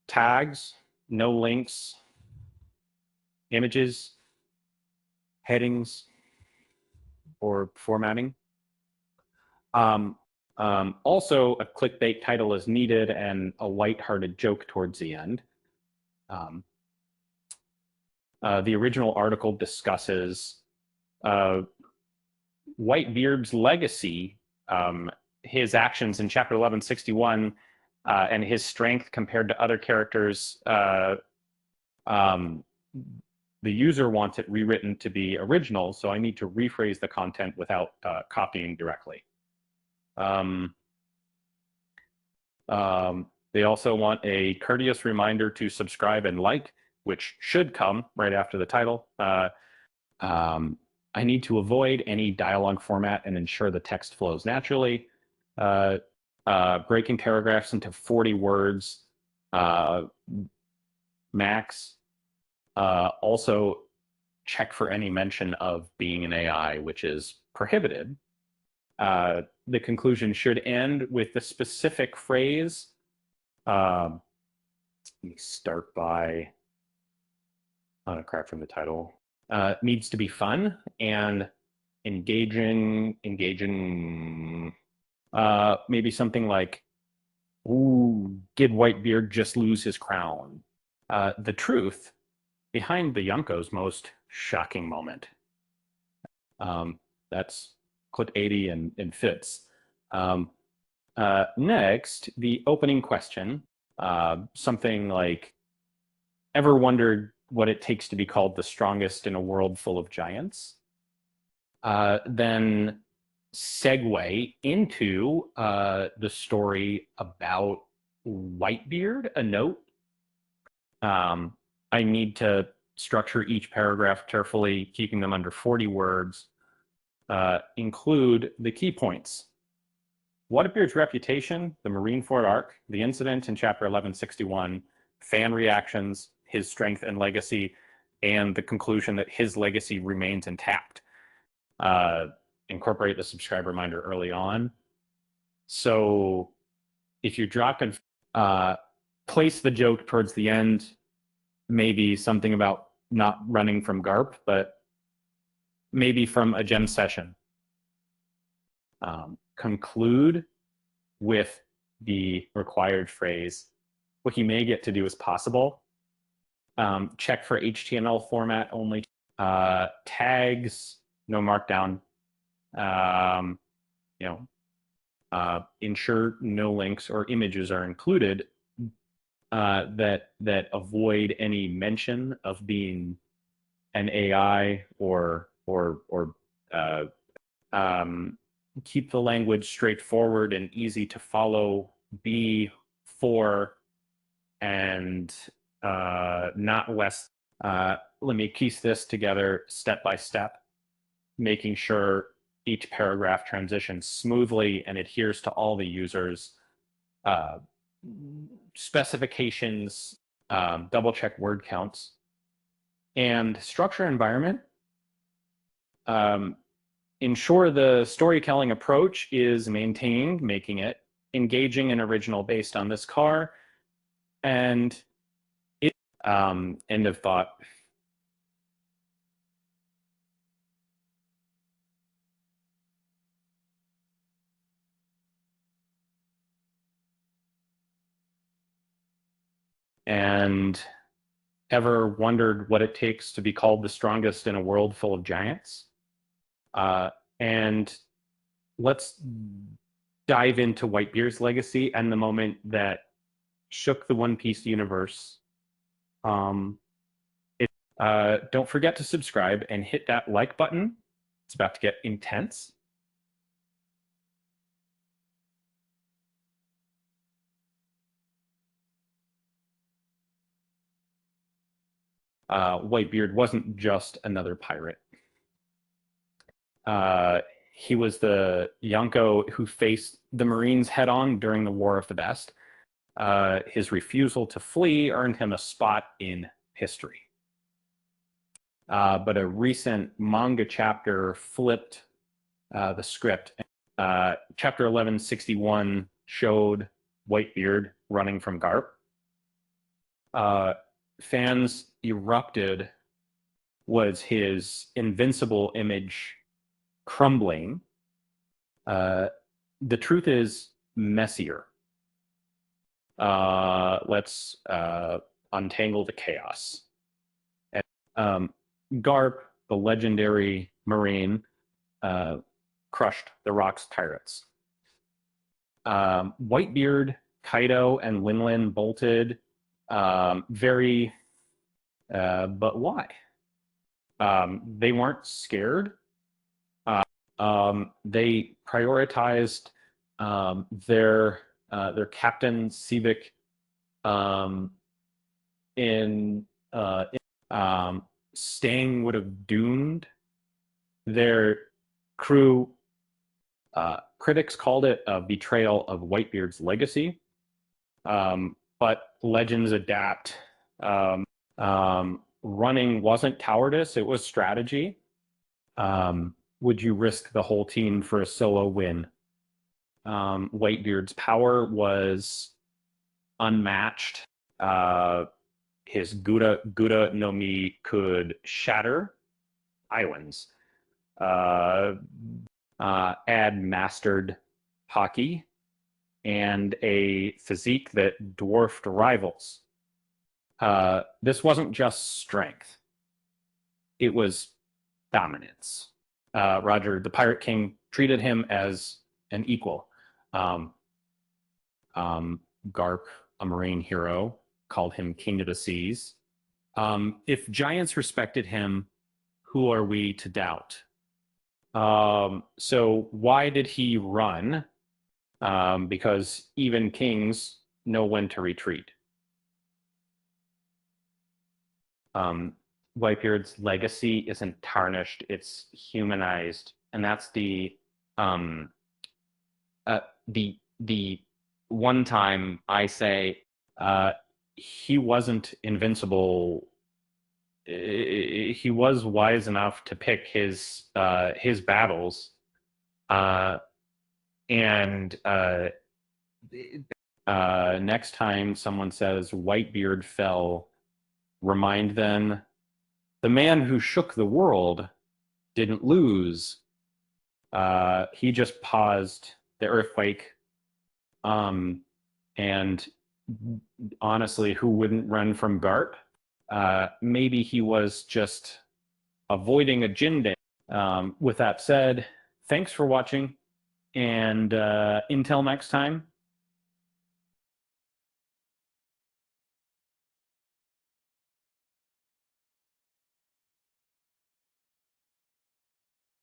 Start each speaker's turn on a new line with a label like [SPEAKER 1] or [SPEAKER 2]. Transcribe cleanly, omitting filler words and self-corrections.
[SPEAKER 1] Tags, no links, images, headings, or formatting. Also, a clickbait title is needed and a lighthearted joke towards the end. The original article discusses Whitebeard's legacy, his actions in chapter 1161, and his strength compared to other characters. The user wants it rewritten to be original, so I need to rephrase the content without copying directly. They also want a courteous reminder to subscribe and like, which should come right after the title. I need to avoid any dialogue format and ensure the text flows naturally. Breaking paragraphs into 40 words max. Also, check for any mention of being an AI, which is prohibited. The conclusion should end with the specific phrase. Let me start by, on a crack from the title. Needs to be fun and engaging. Maybe something like, "Ooh, did Whitebeard just lose his crown?" The truth behind the Yonko's most shocking moment. That's clickbaity and fits. Next, the opening question, something like, ever wondered what it takes to be called the strongest in a world full of giants? Then segue into the story about Whitebeard, a note. I need to structure each paragraph carefully, keeping them under 40 words. Include the key points. Whitebeard's reputation, the Marineford arc, the incident in chapter 1161, fan reactions, his strength and legacy, and the conclusion that his legacy remains intact. Incorporate the subscribe reminder early on. So if you drop and place the joke towards the end, maybe something about not running from GARP, but maybe from a gem session. Conclude with the required phrase, what you may get to do is possible. Check for HTML format only. Tags, no markdown. Ensure no links or images are included that avoid any mention of being an AI or keep the language straightforward and easy to follow. Be for and not less. Let me piece this together step by step, making sure each paragraph transitions smoothly and adheres to all the users' specifications, double check word counts, and structure environment. Ensure the storytelling approach is maintained, making it engaging and original based on this car. And end of thought. And ever wondered what it takes to be called the strongest in a world full of giants? And let's dive into Whitebeard's legacy and the moment that shook the One Piece universe. Don't forget to subscribe and hit that like button. It's about to get intense. Whitebeard wasn't just another pirate. He was the Yonko who faced the Marines head-on during the War of the Best. His refusal to flee earned him a spot in history. But a recent manga chapter flipped the script. Chapter 1161 showed Whitebeard running from GARP. fans erupted was his invincible image crumbling. The truth is messier. Let's untangle the chaos. Garp, the legendary Marine, crushed the Rock's pirates. Whitebeard, Kaido, and Linlin bolted. But why? They weren't scared. They prioritized their captain Civic staying would have doomed their crew. Critics called it a betrayal of Whitebeard's legacy, but legends adapt. Running wasn't cowardice, it was strategy. Would you risk the whole team for a solo win? Whitebeard's power was unmatched. His Gura no Mi could shatter islands. Add mastered hockey and a physique that dwarfed rivals. This wasn't just strength. It was dominance. Roger, the Pirate King, treated him as an equal. Garp, a Marine hero, called him King of the Seas. If giants respected him, who are we to doubt? So why did he run? Because even kings know when to retreat. Whitebeard's legacy isn't tarnished, it's humanized. And that's the one time I say he wasn't invincible. He was wise enough to pick his battles, and next time someone says Whitebeard fell, remind them the man who shook the world didn't lose. He just paused the earthquake. And honestly, who wouldn't run from Garp? Maybe he was just avoiding a gin day. With that said, thanks for watching, and until next time,